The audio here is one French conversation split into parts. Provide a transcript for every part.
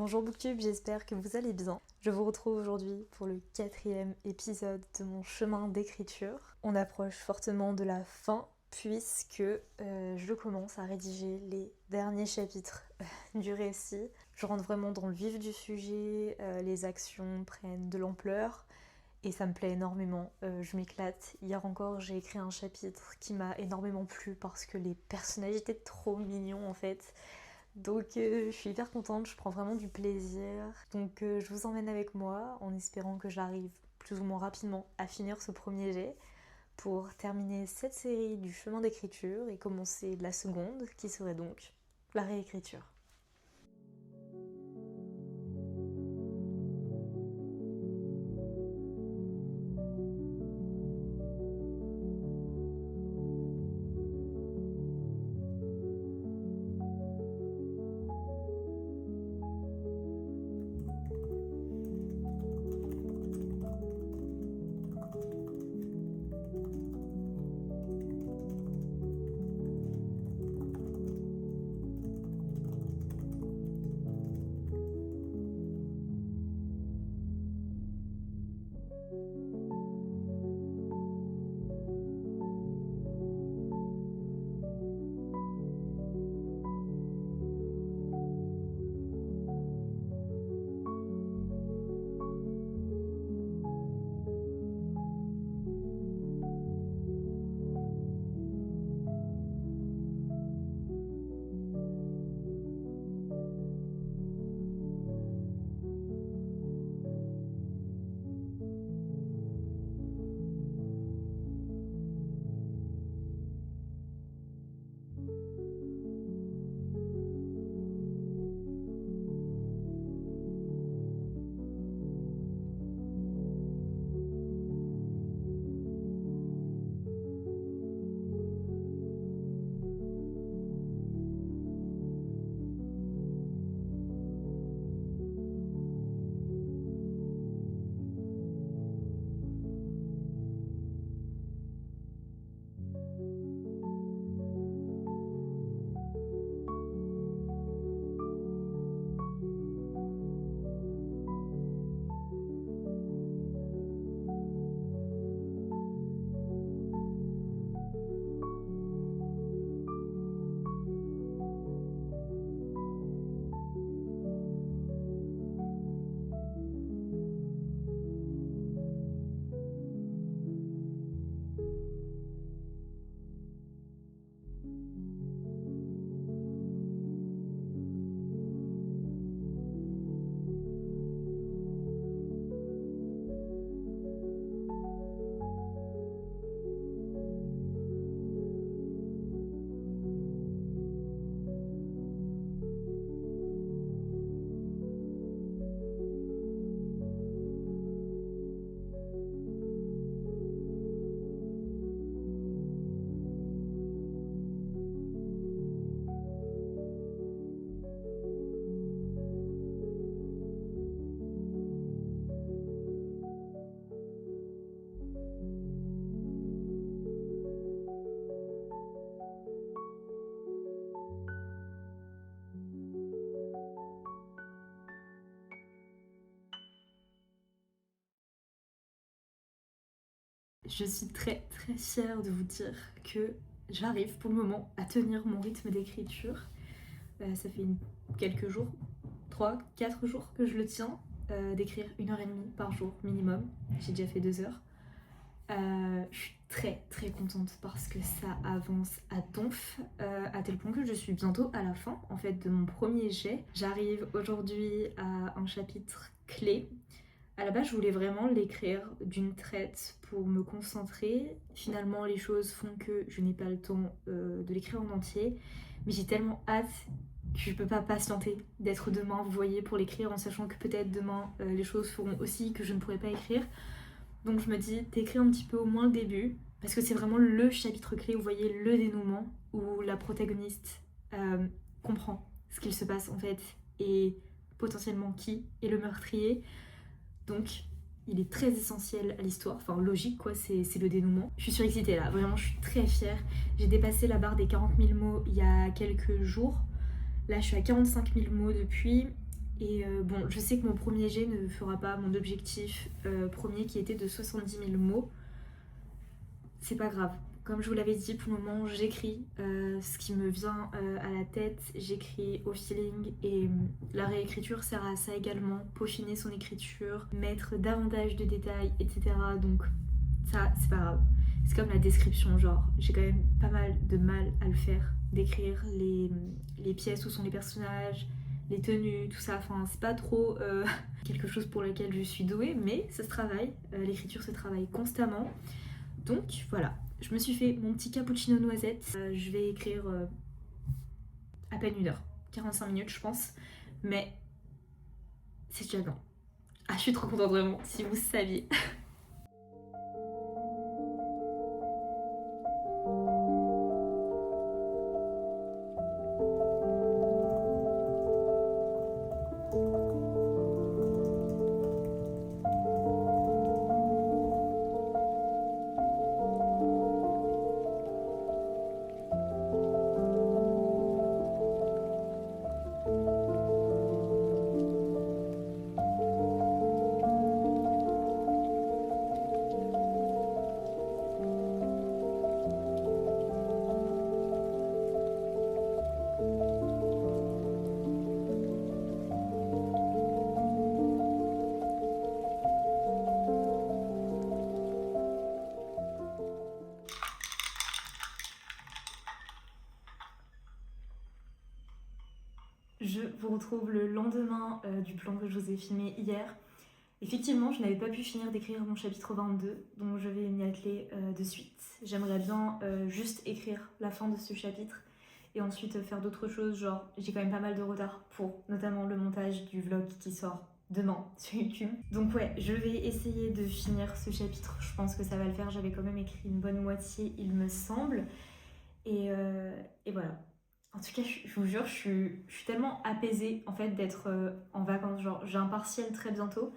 Bonjour Booktube, j'espère que vous allez bien. Je vous retrouve aujourd'hui pour le 4e épisode de mon chemin d'écriture. On approche fortement de la fin puisque je commence à rédiger les derniers chapitres du récit. Je rentre vraiment dans le vif du sujet, les actions prennent de l'ampleur et ça me plaît énormément, je m'éclate. Hier encore j'ai écrit un chapitre qui m'a énormément plu parce que les personnages étaient trop mignons en fait. Donc je suis hyper contente, je prends vraiment du plaisir. Donc je vous emmène avec moi en espérant que j'arrive plus ou moins rapidement à finir ce premier jet pour terminer cette série du chemin d'écriture et commencer la seconde qui serait donc la réécriture. Je suis très très fière de vous dire que j'arrive pour le moment à tenir mon rythme d'écriture. Ça fait quelques jours, 3-4 jours que je le tiens, d'écrire 1h30 par jour minimum. J'ai déjà fait 2 heures. Je suis très très contente parce que ça avance à donf, à tel point que je suis bientôt à la fin en fait de mon premier jet. J'arrive aujourd'hui à un chapitre clé. À la base, je voulais vraiment l'écrire d'une traite pour me concentrer. Finalement, les choses font que je n'ai pas le temps de l'écrire en entier. Mais j'ai tellement hâte que je peux pas patienter d'être demain, vous voyez, pour l'écrire, en sachant que peut-être demain, les choses feront aussi que je ne pourrai pas écrire. Donc je me dis, t'écris un petit peu au moins le début, parce que c'est vraiment le chapitre clé, vous voyez, le dénouement, où la protagoniste comprend ce qu'il se passe en fait, et potentiellement qui est le meurtrier. Donc il est très essentiel à l'histoire, enfin logique quoi, c'est le dénouement. Je suis surexcitée là, vraiment je suis très fière. J'ai dépassé la barre des 40 000 mots il y a quelques jours. Là je suis à 45 000 mots depuis Et bon, je sais que mon premier jet ne fera pas mon objectif premier qui était de 70 000 mots. C'est pas grave. Comme je vous l'avais dit, pour le moment, j'écris ce qui me vient à la tête, j'écris au feeling et la réécriture sert à ça également, peaufiner son écriture, mettre davantage de détails, etc. Donc ça, c'est pas grave. C'est comme la description, genre, j'ai quand même pas mal de mal à le faire, d'écrire les pièces où sont les personnages, les tenues, tout ça. Enfin, c'est pas trop quelque chose pour lequel je suis douée, mais ça se travaille. L'écriture se travaille constamment. Donc voilà, je me suis fait mon petit cappuccino noisette. Je vais écrire à peine 1 heure, 45 minutes je pense, mais c'est déjà bien. Ah, je suis trop contente vraiment, si vous saviez. Je vous retrouve le lendemain du plan que je vous ai filmé hier. Effectivement, je n'avais pas pu finir d'écrire mon chapitre 22, donc je vais m'y atteler de suite. J'aimerais bien juste écrire la fin de ce chapitre et ensuite faire d'autres choses, genre j'ai quand même pas mal de retard pour notamment le montage du vlog qui sort demain sur YouTube. Donc ouais, je vais essayer de finir ce chapitre, je pense que ça va le faire, j'avais quand même écrit une bonne moitié il me semble. Et voilà. En tout cas, je vous jure, je suis tellement apaisée en fait d'être en vacances. Genre, j'ai un partiel très bientôt,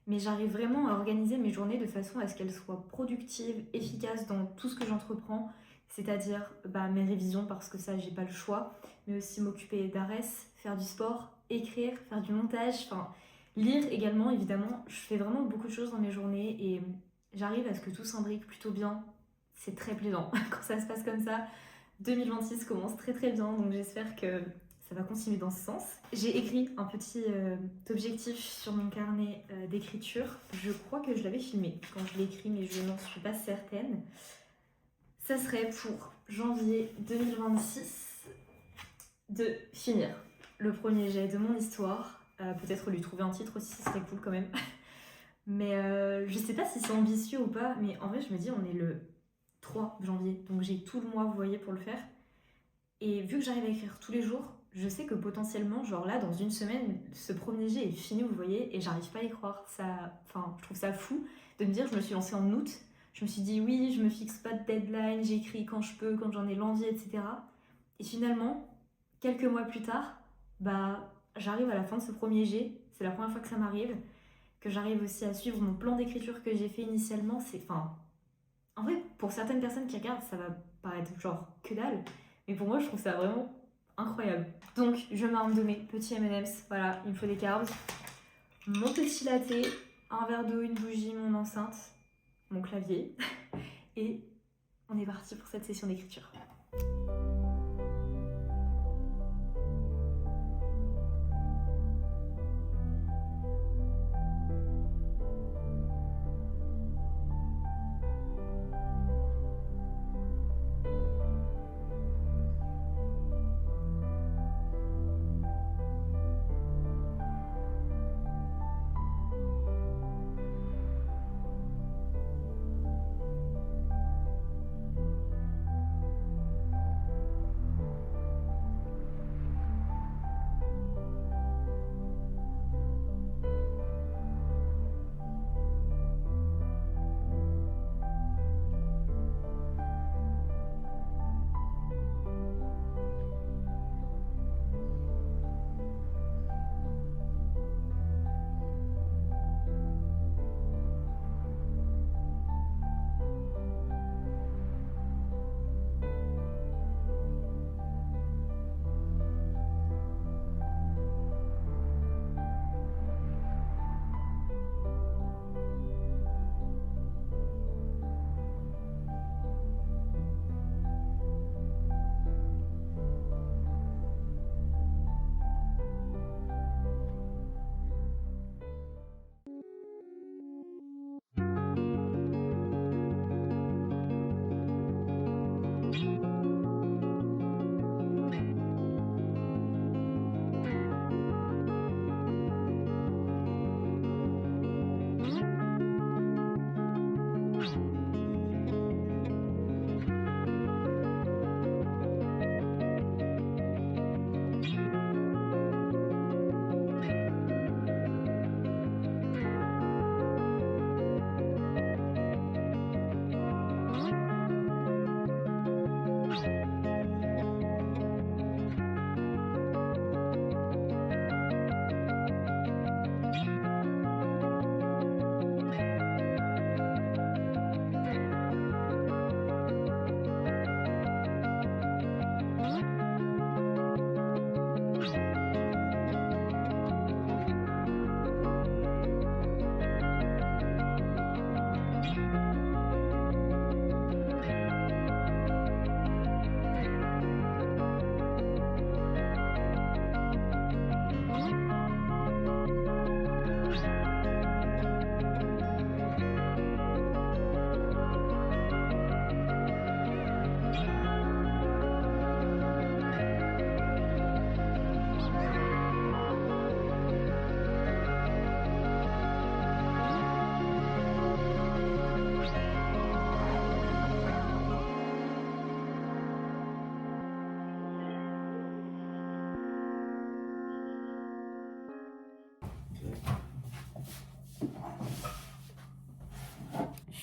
mais j'arrive vraiment à organiser mes journées de façon à ce qu'elles soient productives, efficaces dans tout ce que j'entreprends. C'est-à-dire mes révisions, parce que ça, j'ai pas le choix, mais aussi m'occuper d'Arès, faire du sport, écrire, faire du montage, enfin, lire également, évidemment. Je fais vraiment beaucoup de choses dans mes journées et j'arrive à ce que tout s'imbrique plutôt bien. C'est très plaisant quand ça se passe comme ça. 2026 commence très très bien, donc j'espère que ça va continuer dans ce sens. J'ai écrit un petit objectif sur mon carnet d'écriture. Je crois que je l'avais filmé quand je l'ai écrit, mais je n'en suis pas certaine. Ça serait pour janvier 2026 de finir le premier jet de mon histoire. Peut-être lui trouver un titre aussi, ce serait cool quand même. Mais je sais pas si c'est ambitieux ou pas, mais en vrai je me dis on est le 3 janvier, donc j'ai tout le mois, vous voyez, pour le faire. Et vu que j'arrive à écrire tous les jours, je sais que potentiellement, genre là, dans une semaine, ce premier jet est fini, vous voyez, et j'arrive pas à y croire. Enfin, je trouve ça fou de me dire, je me suis lancée en août, je me suis dit oui, je me fixe pas de deadline, j'écris quand je peux, quand j'en ai l'envie, etc. Et finalement, quelques mois plus tard, j'arrive à la fin de ce premier jet, c'est la première fois que ça m'arrive, que j'arrive aussi à suivre mon plan d'écriture que j'ai fait initialement, en vrai, pour certaines personnes qui regardent, ça va paraître genre que dalle, mais pour moi, je trouve ça vraiment incroyable. Donc, je m'arme de mes petits M&M's. Voilà, il me faut des carbs, mon petit latte, un verre d'eau, une bougie, mon enceinte, mon clavier, et on est parti pour cette session d'écriture.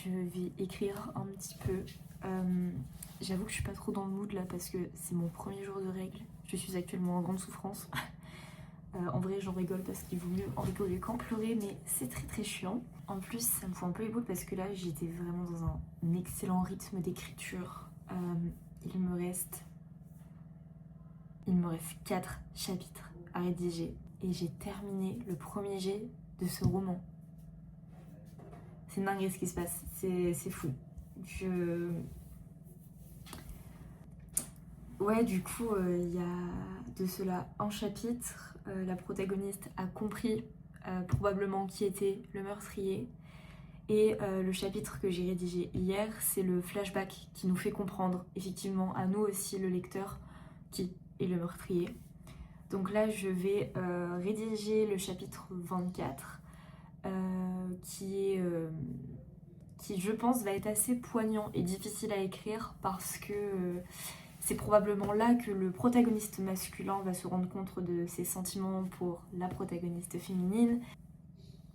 je vais écrire un petit peu. J'avoue que je suis pas trop dans le mood là parce que c'est mon premier jour de règles. Je suis actuellement en grande souffrance. En vrai, j'en rigole parce qu'il vaut mieux en rigoler qu'en pleurer, mais c'est très très chiant. En plus, ça me fout un peu les boules parce que là, j'étais vraiment dans un excellent rythme d'écriture. Il me reste 4 chapitres à rédiger et j'ai terminé le premier jet de ce roman. C'est dingue ce qui se passe, c'est fou. Ouais, du coup, il y a de cela un chapitre. La protagoniste a compris probablement qui était le meurtrier. Et le chapitre que j'ai rédigé hier, c'est le flashback qui nous fait comprendre, effectivement, à nous aussi, le lecteur, qui est le meurtrier. Donc là, je vais rédiger le chapitre 24, qui, je pense, va être assez poignant et difficile à écrire parce que c'est probablement là que le protagoniste masculin va se rendre compte de ses sentiments pour la protagoniste féminine.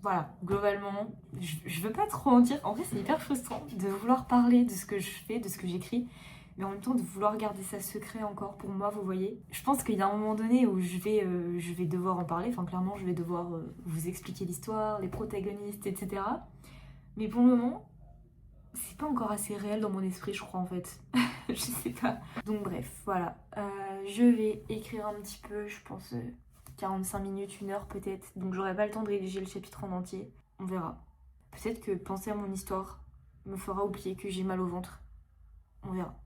Voilà, globalement, je veux pas trop en dire. En vrai, c'est hyper frustrant de vouloir parler de ce que je fais, de ce que j'écris, mais en même temps de vouloir garder ça secret encore pour moi, vous voyez. Je pense qu'il y a un moment donné où je vais devoir en parler. Enfin, clairement, je vais devoir vous expliquer l'histoire, les protagonistes, etc. Mais pour le moment, c'est pas encore assez réel dans mon esprit, je crois, en fait. Je sais pas. Donc bref, voilà. Je vais écrire un petit peu, je pense 45 minutes, 1 heure peut-être. Donc j'aurai pas le temps de rédiger le chapitre en entier. On verra. Peut-être que penser à mon histoire me fera oublier que j'ai mal au ventre. On verra.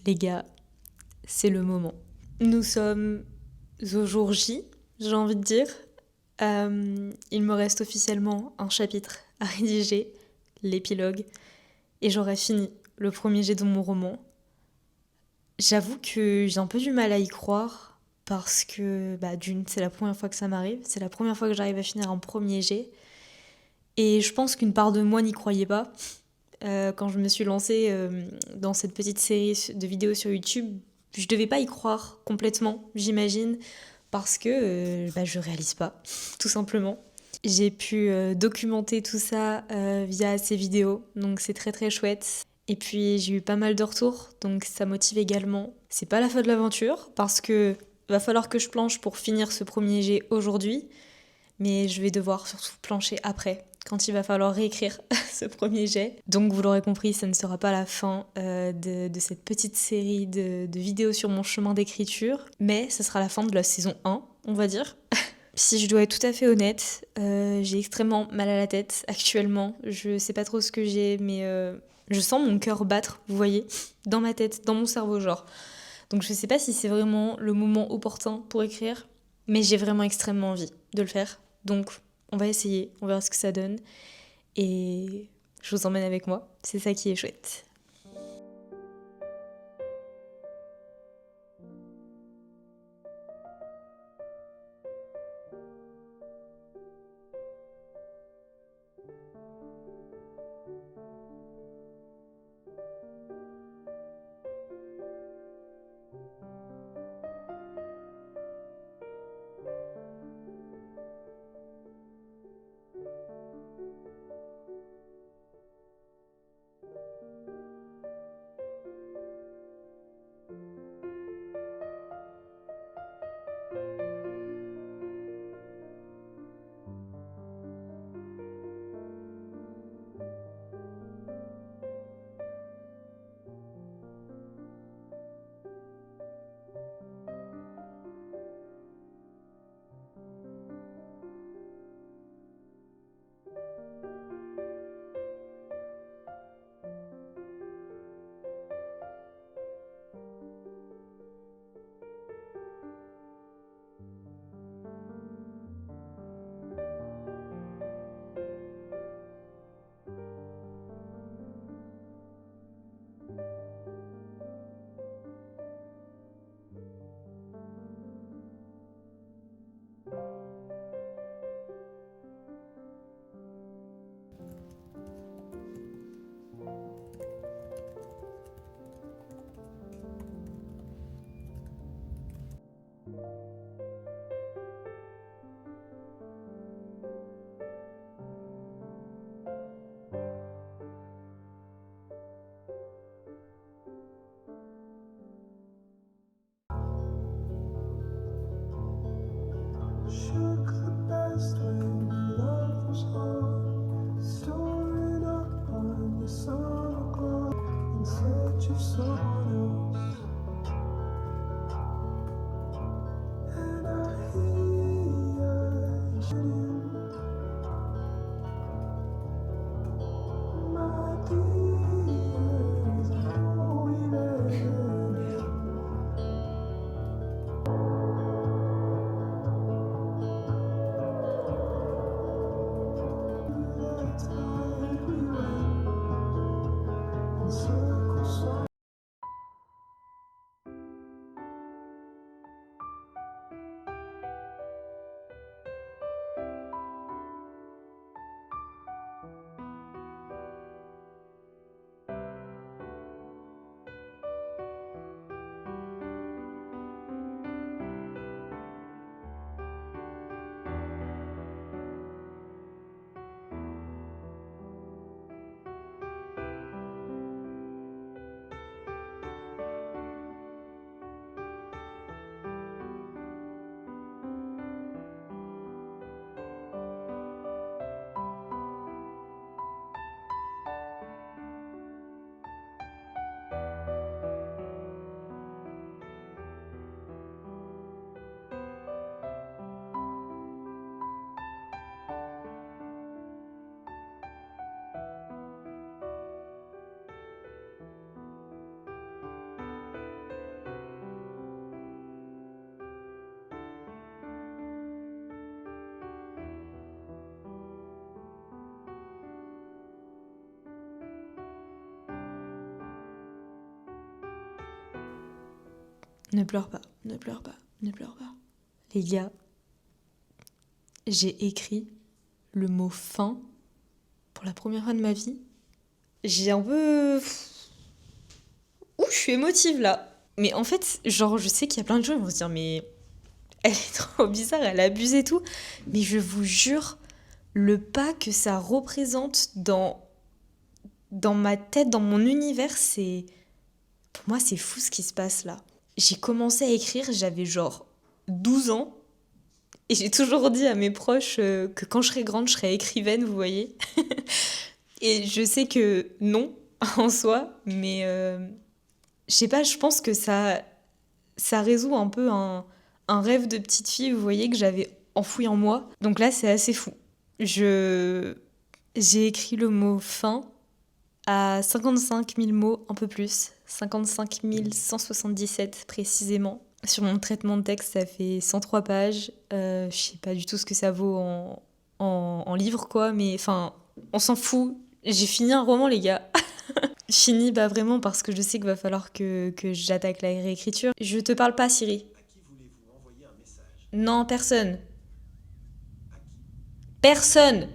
Les gars, c'est le moment. Nous sommes au jour J, j'ai envie de dire. Il me reste officiellement un chapitre à rédiger, l'épilogue, et j'aurai fini le premier jet de mon roman. J'avoue que j'ai un peu du mal à y croire, parce que d'une, c'est la première fois que ça m'arrive, c'est la première fois que j'arrive à finir un premier jet, et je pense qu'une part de moi n'y croyait pas. Quand je me suis lancée dans cette petite série de vidéos sur YouTube, je devais pas y croire complètement, j'imagine, parce que je réalise pas, tout simplement. J'ai pu documenter tout ça via ces vidéos, donc c'est très très chouette. Et puis j'ai eu pas mal de retours, donc ça motive également. C'est pas la fin de l'aventure, parce que va falloir que je planche pour finir ce premier jet aujourd'hui, mais je vais devoir surtout plancher après, quand il va falloir réécrire ce premier jet. Donc vous l'aurez compris, ça ne sera pas la fin de cette petite série de vidéos sur mon chemin d'écriture, mais ce sera la fin de la saison 1, on va dire. Si je dois être tout à fait honnête, j'ai extrêmement mal à la tête actuellement. Je sais pas trop ce que j'ai, mais je sens mon cœur battre, vous voyez, dans ma tête, dans mon cerveau, genre. Donc je sais pas si c'est vraiment le moment opportun pour écrire, mais j'ai vraiment extrêmement envie de le faire. Donc on va essayer, on verra ce que ça donne. Et je vous emmène avec moi, c'est ça qui est chouette. Ne pleure pas, ne pleure pas, ne pleure pas. Les gars, j'ai écrit le mot fin pour la première fois de ma vie. J'ai un peu... Ouh, je suis émotive là. Mais en fait, genre, je sais qu'il y a plein de gens qui vont se dire, mais elle est trop bizarre, elle abuse et tout. Mais je vous jure, le pas que ça représente dans ma tête, dans mon univers, c'est... Pour moi, c'est fou ce qui se passe là. J'ai commencé à écrire, j'avais genre 12 ans. Et j'ai toujours dit à mes proches que quand je serai grande, je serai écrivaine, vous voyez. Et je sais que non, en soi, mais je sais pas, je pense que ça résout un peu un rêve de petite fille, vous voyez, que j'avais enfoui en moi. Donc là, c'est assez fou. J'ai écrit le mot fin à 55 000 mots, un peu plus. 55 177 précisément. Sur mon traitement de texte, ça fait 103 pages. Je sais pas du tout ce que ça vaut en livre, quoi, mais enfin, on s'en fout. J'ai fini un roman, les gars. Fini, bah vraiment, parce que je sais qu'il va falloir que j'attaque la réécriture. Je te parle pas, Siri. À qui voulez-vous envoyer un message? Non, personne. À qui? Personne.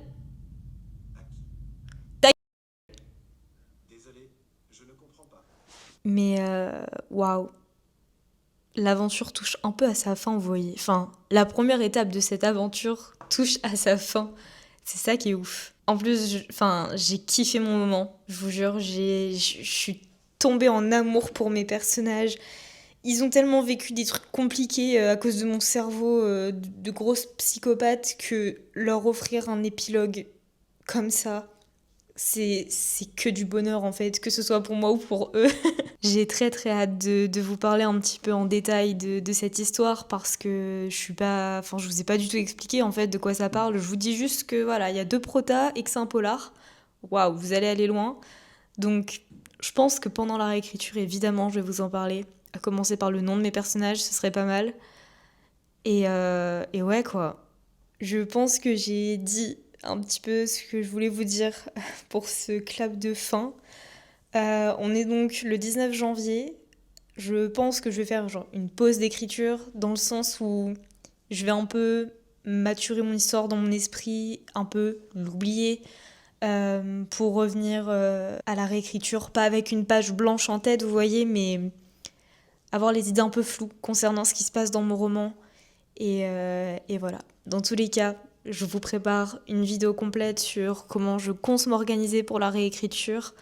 À qui? Ta- Désolé, je ne comprends pas. Mais waouh, l'aventure touche un peu à sa fin, vous voyez. Enfin, la première étape de cette aventure touche à sa fin. C'est ça qui est ouf. En plus, enfin, j'ai kiffé mon moment. Je vous jure, je suis tombée en amour pour mes personnages. Ils ont tellement vécu des trucs compliqués à cause de mon cerveau de grosse psychopathe que leur offrir un épilogue comme ça, c'est que du bonheur en fait, que ce soit pour moi ou pour eux. J'ai très très hâte de vous parler un petit peu en détail de cette histoire parce que je suis pas, enfin je vous ai pas du tout expliqué en fait de quoi ça parle. Je vous dis juste que voilà, il y a deux protas et que c'est un polar. Waouh, vous allez aller loin. Donc je pense que pendant la réécriture, évidemment, je vais vous en parler. À commencer par le nom de mes personnages, ce serait pas mal. Et ouais quoi. Je pense que j'ai dit un petit peu ce que je voulais vous dire pour ce clap de fin. On est donc le 19 janvier. Je pense que je vais faire genre une pause d'écriture dans le sens où je vais un peu maturer mon histoire dans mon esprit, un peu l'oublier pour revenir à la réécriture, pas avec une page blanche en tête, vous voyez, mais avoir les idées un peu floues concernant ce qui se passe dans mon roman. Et voilà. Dans tous les cas, je vous prépare une vidéo complète sur comment je compte m'organiser pour la réécriture.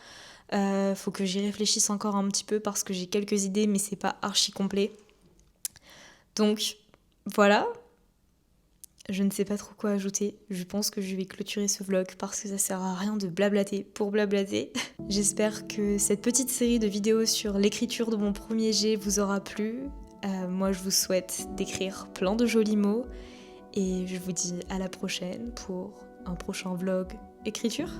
Faut que j'y réfléchisse encore un petit peu parce que j'ai quelques idées, mais c'est pas archi complet. Donc voilà, je ne sais pas trop quoi ajouter. Je pense que je vais clôturer ce vlog parce que ça sert à rien de blablater pour blablater. J'espère que cette petite série de vidéos sur l'écriture de mon premier jet vous aura plu. Moi, je vous souhaite d'écrire plein de jolis mots et je vous dis à la prochaine pour un prochain vlog écriture.